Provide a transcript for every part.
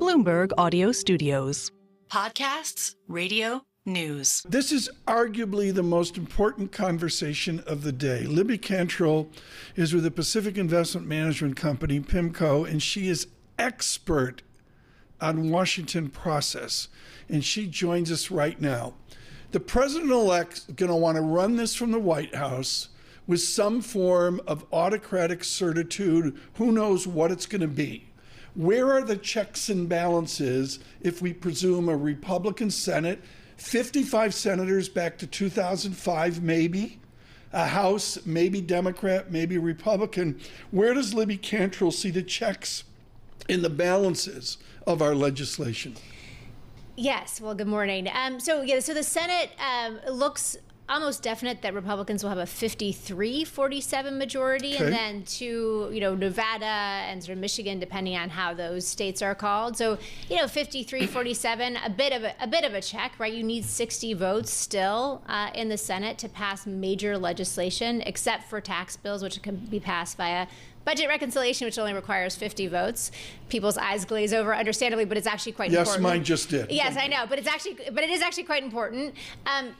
Bloomberg Audio Studios. Podcasts, radio, news. This is arguably the most important conversation of the day. Libby Cantrill is with the Pacific Investment Management Company, PIMCO, and she is expert on Washington process. And she joins us right now. The president-elect is going to want to run this from the White House with some form of autocratic certitude. Who knows what it's going to be? Where are the checks and balances if we presume a Republican Senate, 55 senators back to 2005 maybe, a House, maybe Democrat, maybe Republican? Where does Libby Cantrill see the checks in the balances of our legislation? Yes. Well, good morning. So the Senate looks almost definite that Republicans will have a 53-47 majority, Okay. and then Nevada and sort of Michigan, depending on how those states are called. So 53-47, a bit of a check, right? You need 60 votes still in the Senate to pass major legislation, except for tax bills, which can be passed via budget reconciliation, which only requires 50 votes. People's eyes glaze over, understandably, but it's actually quite important. Yes, mine just did. Yes, I know, but it is actually quite important.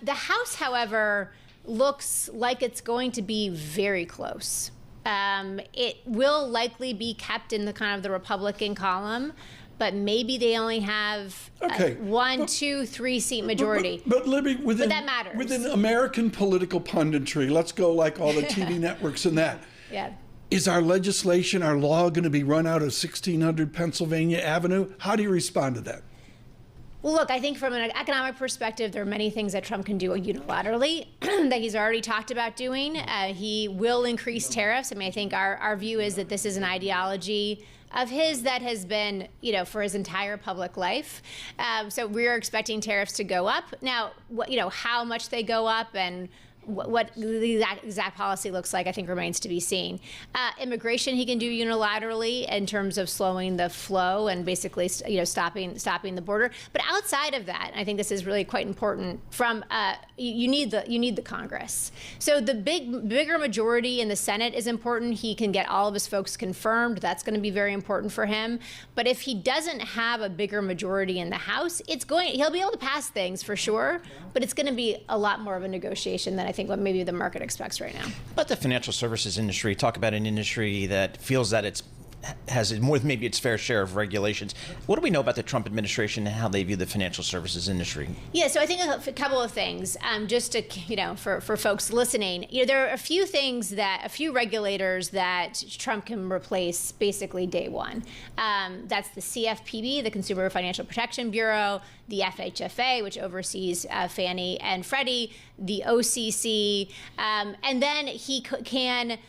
The House, however, looks like it's going to be very close. It will likely be kept in the kind of the Republican column, but maybe they only have one, 2, 3 seat majority. But Libby, but that matters. Within American political punditry, let's go like all the TV networks and that. Yeah. Is our legislation, our law going to be run out of 1600 Pennsylvania Avenue? How do you respond to that? Well, look, I think from an economic perspective, there are many things that Trump can do unilaterally that he's already talked about doing. He will increase tariffs. I mean, I think our view is that this is an ideology of his that has been, for his entire public life. So we're expecting tariffs to go up. Now, how much they go up and what the exact policy looks like, I think, remains to be seen. Immigration, he can do unilaterally in terms of slowing the flow and basically, stopping the border. But outside of that, I think this is really quite important. From you need the Congress. So the bigger majority in the Senate is important. He can get all of his folks confirmed. That's going to be very important for him. But if he doesn't have a bigger majority in the House, he'll be able to pass things for sure. But it's going to be a lot more of a negotiation than I think what maybe the market expects right now. But the financial services industry, talk about an industry that feels that it has more than maybe its fair share of regulations. What do we know about the Trump administration and how they view the financial services industry? Yeah, so I think a couple of things, just to, for folks listening, there are a few regulators that Trump can replace basically day one. That's the CFPB, the Consumer Financial Protection Bureau, the FHFA, which oversees Fannie and Freddie, the OCC, and then he can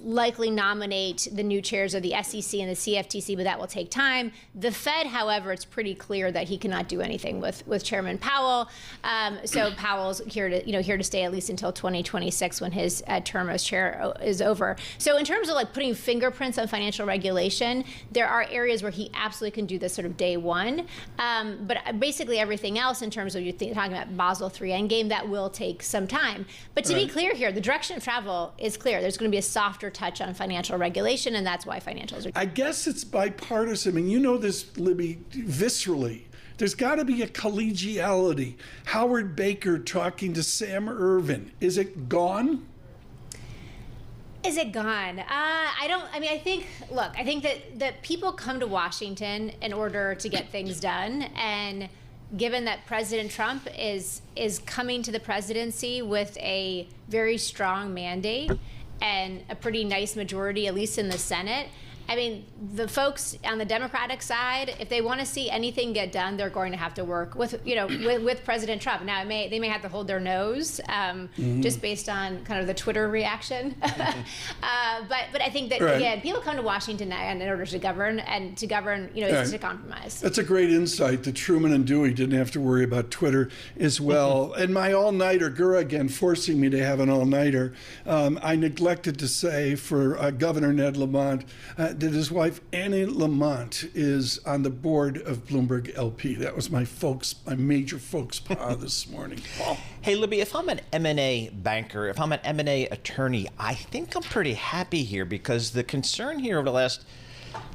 likely nominate the new chairs of the SEC and the CFTC, but that will take time. The Fed, however, it's pretty clear that he cannot do anything with Chairman Powell. So Powell's here to stay at least until 2026 when his term as chair is over. So in terms of putting fingerprints on financial regulation, there are areas where he absolutely can do this sort of day one. But basically everything else in terms of talking about Basel III Endgame, that will take some time. But to be clear here, the direction of travel is clear. There's going to be a softer touch on financial regulation, and that's why financials are. I guess it's bipartisan. I mean, you know this, Libby, viscerally. There's got to be a collegiality. Howard Baker talking to Sam Ervin. Is it gone? Is it gone? I think that people come to Washington in order to get things done, and given that President Trump is coming to the presidency with a very strong mandate and a pretty nice majority, at least in the Senate, I mean, the folks on the Democratic side, if they want to see anything get done, they're going to have to work with President Trump. Now, they may have to hold their nose, just based on kind of the Twitter reaction. But I think that again, people come to Washington in order to govern, and to govern, is to compromise. That's a great insight that Truman and Dewey didn't have to worry about Twitter as well. And my all-nighter, Gura again forcing me to have an all-nighter. I neglected to say for Governor Ned Lamont that his wife Annie Lamont is on the board of Bloomberg LP. That was my major faux pas this morning. Paul. Hey, Libby, if I'm an M&A banker, if I'm an M&A attorney, I think I'm pretty happy here, because the concern here over the last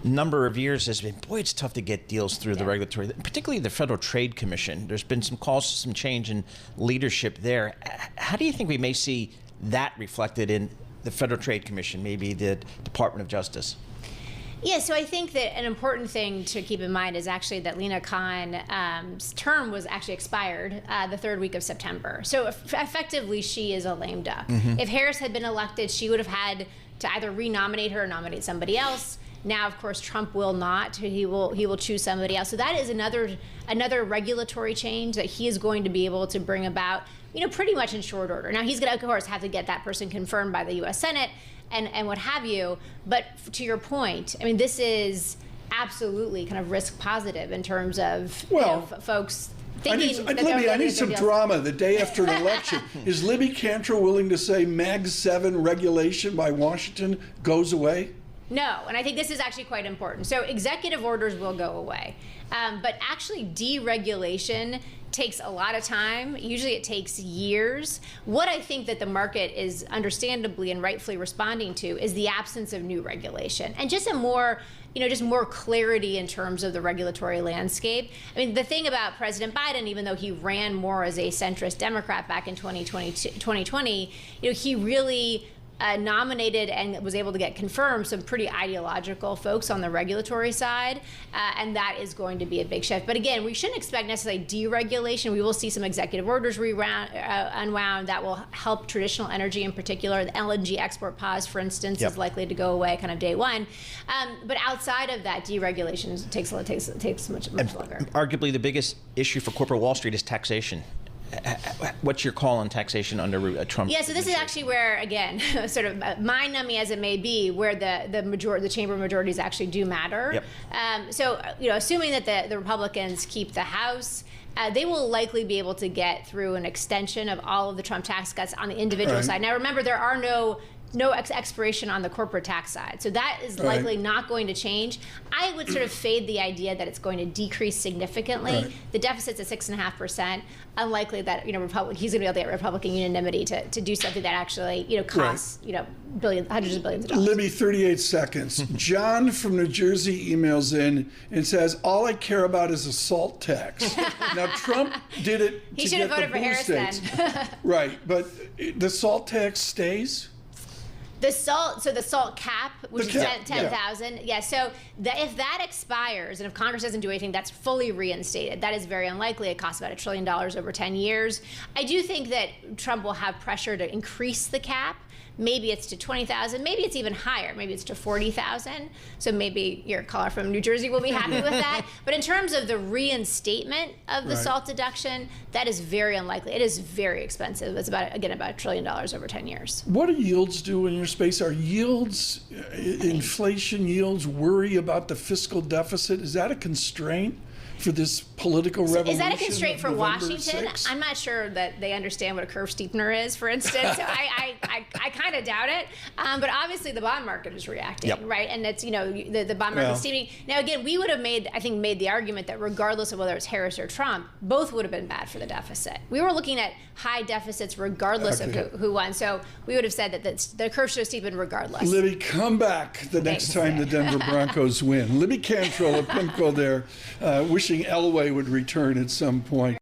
number of years has been, boy, it's tough to get deals through the regulatory, particularly the Federal Trade Commission. There's been some calls for some change in leadership there. How do you think we may see that reflected in the Federal Trade Commission, maybe the Department of Justice? Yeah, so I think that an important thing to keep in mind is actually that Lina Khan's term was actually expired the third week of September. So effectively, she is a lame duck. If Harris had been elected, she would have had to either renominate her or nominate somebody else. Now, of course, Trump will not. He will choose somebody else. So that is another regulatory change that he is going to be able to bring about, pretty much in short order. Now, he's going to, of course, have to get that person confirmed by the U.S. Senate and what have you. But to your point, I mean, this is absolutely kind of risk positive in terms of folks thinking. Libby, I need some drama the day after an election. Is Libby Cantrill willing to say Mag 7 regulation by Washington goes away? No, and I think this is actually quite important. So executive orders will go away, but actually deregulation takes a lot of time. Usually it takes years. What I think that the market is understandably and rightfully responding to is the absence of new regulation and just more clarity in terms of the regulatory landscape. I mean, the thing about President Biden, even though he ran more as a centrist Democrat back in 2020, he really nominated and was able to get confirmed some pretty ideological folks on the regulatory side, and that is going to be a big shift. But again, we shouldn't expect necessarily deregulation. We will see some executive orders unwound that will help traditional energy in particular. The LNG export pause, for instance, is likely to go away kind of day one. But outside of that, deregulation takes much longer. Arguably, the biggest issue for corporate Wall Street is taxation. What's your call on taxation under Trump? Yeah, so this is actually where, again, sort of mind-numbing as it may be, where the chamber majorities actually do matter. So, assuming that the Republicans keep the House, they will likely be able to get through an extension of all of the Trump tax cuts on the individual side. Now, remember, there are no expiration on the corporate tax side. So that is likely not going to change. I would sort of fade the idea that it's going to decrease significantly. The deficit's at 6.5%. Unlikely that he's going to be able to get Republican unanimity to do something that actually costs billions, hundreds of billions of dollars. Libby, 38 seconds. John from New Jersey emails in and says, "All I care about is a salt tax." Now Trump did it. He should have voted for Harris then. Right, but the salt tax stays. The salt cap, which is 10,000. Yeah. So if that expires, and if Congress doesn't do anything, that's fully reinstated. That is very unlikely. It costs about $1 trillion over 10 years. I do think that Trump will have pressure to increase the cap. Maybe it's to 20,000. Maybe it's even higher. Maybe it's to 40,000. So maybe your caller from New Jersey will be happy with that. But in terms of the reinstatement of the salt deduction, that is very unlikely. It is very expensive. It's about $1 trillion over 10 years. What do yields do in your space? Are yields, inflation yields, worry about the fiscal deficit? Is that a constraint for this political revolution? Is that a constraint for November Washington? 6th? I'm not sure that they understand what a curve steepener is, for instance. So I kind of doubt it. But obviously the bond market is reacting, right? And it's, the bond market is steepening. Now, again, we would have made the argument that regardless of whether it's Harris or Trump, both would have been bad for the deficit. We were looking at high deficits regardless of who won. So we would have said that the curve should have steepened regardless. Libby, come back the next time the Denver Broncos win. Libby Cantrill of PIMCO there, wishing Elway would return at some point.